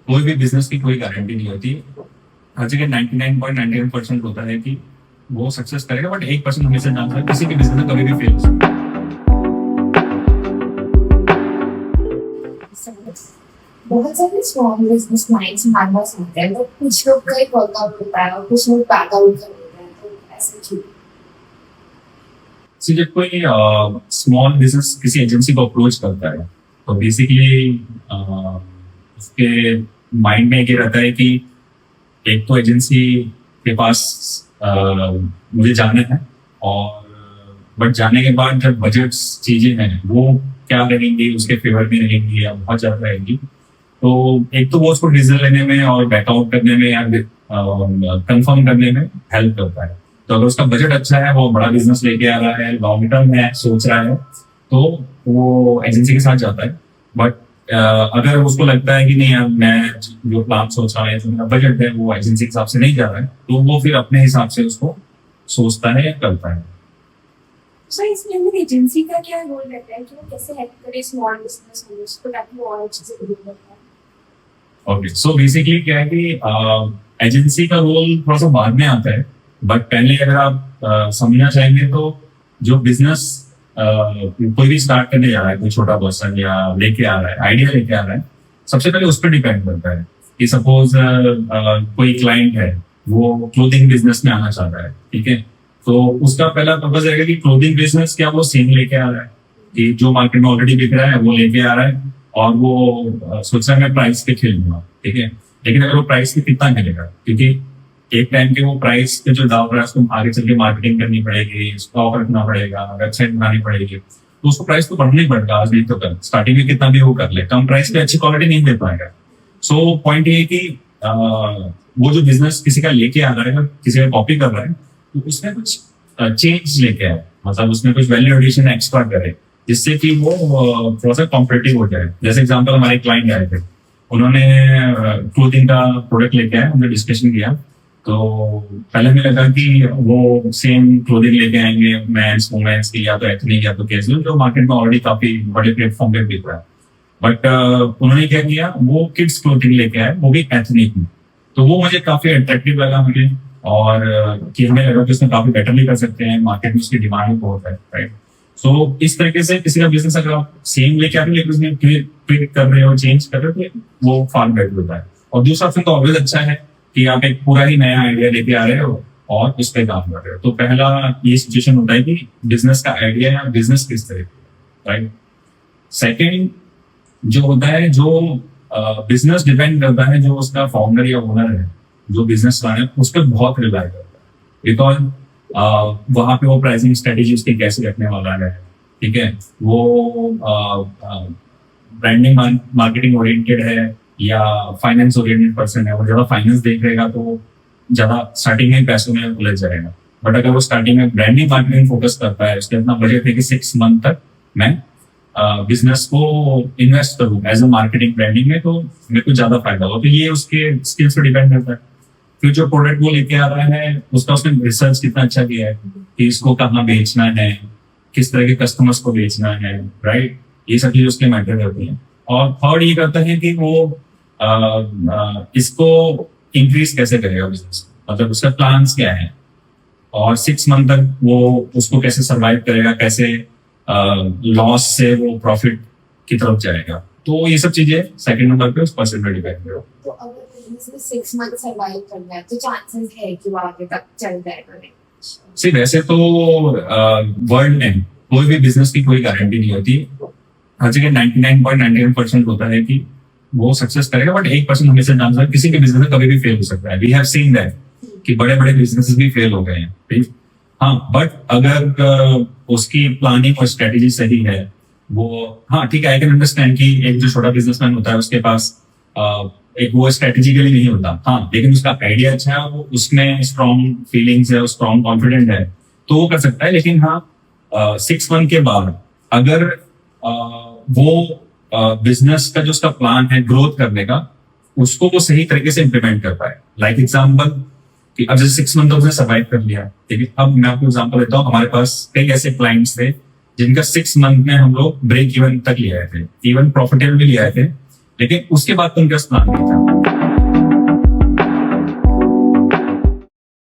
कोई भी बिजनेस की कोई गारंटी नहीं होती। हर जगह 99.99% होता है कि वो सक्सेस करेगा, बट 1% हमेशा चांस है किसी भी बिजनेस में कभी भी फेल हो सकता है। बहुत सारे स्मॉल बिजनेस माइंड्स हमारे पास होते हैं, तो कुछ लोग का ही वर्कआउट होता है और कुछ लोग बैकआउट कर देते हैं, तो ऐसे क्यों? So, जब कोई स्मॉल बिजनेस किसी एजेंसी को अप्रोच करता है तो बेसिकली उसके माइंड में ये रहता है कि एक तो एजेंसी के पास मुझे जाना है, और बट जाने के बाद जब बजट चीजें हैं वो क्या रहेंगी, उसके फेवर में रहेंगी या बहुत ज्यादा रहेंगी। तो एक तो वो उसको डिसीजन लेने में और बैकआउट करने में या कंफर्म करने में हेल्प करता है। तो अगर उसका बजट अच्छा है, वो बड़ा बिजनेस लेके आ रहा है, लॉन्ग टर्म में सोच रहा है, तो वो एजेंसी के साथ जाता है। बट अगर उसको लगता है कि नहीं यार, मैं जो प्लान सोच रहा है, जो मेरा बजट है, वो एजेंसी के हिसाब से नहीं जा रहा है, तो वो फिर अपने हिसाब से उसको सोचता है या करता है। सो इसमें अंदर एजेंसी का क्या रोल रहता है कि वो कैसे हेल्प करे स्मॉल बिजनेस ओनर्स को ताकि वो और अच्छे से ग्रो कर पाए? ओके, सो बेसिकली क्या है कि एजेंसी का रोल थोड़ा सा बाद में आता है। बट पहले अगर आप समझना चाहेंगे तो जो बिजनेस कोई भी स्टार्ट करने जा रहा है, कोई छोटा पर्सन या लेके आ रहा है, आइडिया लेके आ रहा है, सबसे पहले उस पर डिपेंड करता है कि सपोज कोई क्लाइंट है, वो क्लोथिंग बिजनेस में आना चाहता है, ठीक है। तो उसका पहला पर्पज रहेगा कि क्लोथिंग बिजनेस क्या वो सेम लेके आ रहा है, कि जो मार्केट में ऑलरेडी बिक रहा है वो लेके आ रहा है, और वो सोच रहा है मैं प्राइस पे खेलूंगा, ठीक है। लेकिन अगर वो प्राइस पे कितना खेलेगा, क्योंकि एक टाइम के वो प्राइस पे जो दाव रहा है उसको आगे चल के मार्केटिंग करनी पड़ेगी, स्टॉक रखना पड़ेगा, वेबसाइट बनानी पड़ेगी, तो उसको प्राइस तो बढ़ना ही पड़ेगा। आज नहीं तो कल स्टार्टिंग में कितना भी वो कर ले, कम प्राइस पे अच्छी क्वालिटी नहीं दे पाएगा। सो पॉइंट ये है कि वो जो बिजनेस किसी का लेके आ रहा है, किसी का कॉपी कर रहा है, तो उसमें कुछ चेंज लेके आए, मतलब उसमें कुछ वैल्यू एडिशन एक्स्ट्रा करे, जिससे कि वो थोड़ा सा कॉम्पिटेटिव हो जाए। जैसे एग्जांपल, हमारे क्लाइंट आए थे, उन्होंने क्लोथिंग का प्रोडक्ट लेके आए, हमने डिस्कशन किया। तो पहले हमें लगा कि वो सेम क्लोथिंग लेके आएंगे, मेंस वुमेन्स की, या तो एथनिक या तो कैजुअल, जो मार्केट में ऑलरेडी काफी बड़े प्लेटफॉर्म पे बिक रहा है। बट उन्होंने क्या किया, वो किड्स क्लोथिंग लेके आए, वो भी एथनिक में। तो वो मुझे काफी अट्रैक्टिव लगा मुझे, और कि हमें लगा कि उसमें काफी बेटर भी कर सकते हैं, मार्केट में उसकी डिमांड भी बहुत है, राइट। सो इस तरीके से किसी का बिजनेस अगर आप सेम लेके आ रहे हो लेकिन उसमें ट्विक कर रहे हो, चेंज कर रहे हो, तो वो फार बेटर होता है। और दूसरा फिर तो ऑलवेज अच्छा है कि आप एक पूरा ही नया आइडिया लेके आ रहे हो और इस पे काम कर रहे हो। तो पहला ये सिचुएशन होता है कि बिजनेस का आइडिया या बिजनेस किस तरह का, राइट। सेकेंड जो होता है, जो बिजनेस डिपेंड करता है, जो उसका फाउंडर या ओनर है, जो बिजनेस मैन है, उस पर बहुत रिलाय करता है। बिकॉज वहां पे वो प्राइसिंग स्ट्रेटेजी उसकी कैसे रखने वाला है, ठीक है। वो ब्रांडिंग मार्केटिंग ओरिएंटेड है या फाइनेंस ओरिएंटेड पर्सन है, वो ज्यादा फाइनेंस देख रहेगा तो ज्यादा स्टार्टिंग में पैसों में उलझ जाएगा। बट अगर वो स्टार्टिंग में ब्रांडिंग मार्केटिंग फोकस करता है, उसके इतना बजट है कि 6 मंथ तक मैं बिजनेस को इन्वेस्ट करूँ एज अ मार्केटिंग ब्रांडिंग में, तो मेरे को ज्यादा फायदा होगा। तो ये उसके स्किल्स पर डिपेंड करता है। फिर जो प्रोडक्ट वो लेके आ रहा है, उसका उसने रिसर्च कितना अच्छा किया है कि इसको कहाँ बेचना है, किस तरह के कस्टमर्स को बेचना है, राइट। ये सब चीजें उसके मैटर करती हैं। और थर्ड ये करता है कि वो इसको इंक्रीज कैसे करेगा बिजनेस, मतलब उसका प्लान्स क्या है, और 6 मंथ तक वो उसको कैसे सरवाइव करेगा, कैसे लॉस से वो प्रॉफिट की तरफ जाएगा। तो ये सब चीजें सेकंड नंबर पे उस पर्सन पर डिपेंड करो। तो अगर बिजनेस में 6 मंथ सर्वाइव करना है तो चांसेस है कि वो आगे तक चल जाएगा? नहीं? सी वैसे तो वर्ल्ड में कोई भी बिजनेस की कोई गारंटी नहीं होती। हर जगह 99.99% होता है कि वो सक्सेस करेगा, बट 1% हमेशा चांस है किसी के बिजनेस में कभी भी फेल हो सकता है। वी हैव सीन दैट कि बड़े बड़े बिजनेसेस भी फेल हो गए हैं, ठीक। हाँ, बट अगर उसकी प्लानिंग और स्ट्रेटेजी सही है, वो, हाँ ठीक है, आई कैन अंडरस्टैंड कि एक जो छोटा बिजनेसमैन होता है उसके पास एक वो स्ट्रेटेजिकली नहीं होता, हाँ, लेकिन उसका आइडिया अच्छा है, वो उसमें स्ट्रॉन्ग फीलिंग्स है, स्ट्रॉन्ग कॉन्फिडेंट है, तो वो कर सकता है। लेकिन हाँ, 6 मंथ के बाद अगर वो बिजनेस का जो उसका प्लान है ग्रोथ करने का, उसको वो सही तरीके से इम्प्लीमेंट कर पाए। लाइक एग्जाम्पल कि अब जैसे 6 मंथ उसने सर्वाइव कर लिया, ठीक है। अब मैं आपको एग्जाम्पल देता हूँ, हमारे पास कई ऐसे क्लाइंट्स थे जिनका 6 मंथ में हम लोग ब्रेक इवन तक ले आए थे, इवन प्रॉफिटेबल भी ले आए थे। लेकिन उसके बाद तुम क्या प्लान नहीं था?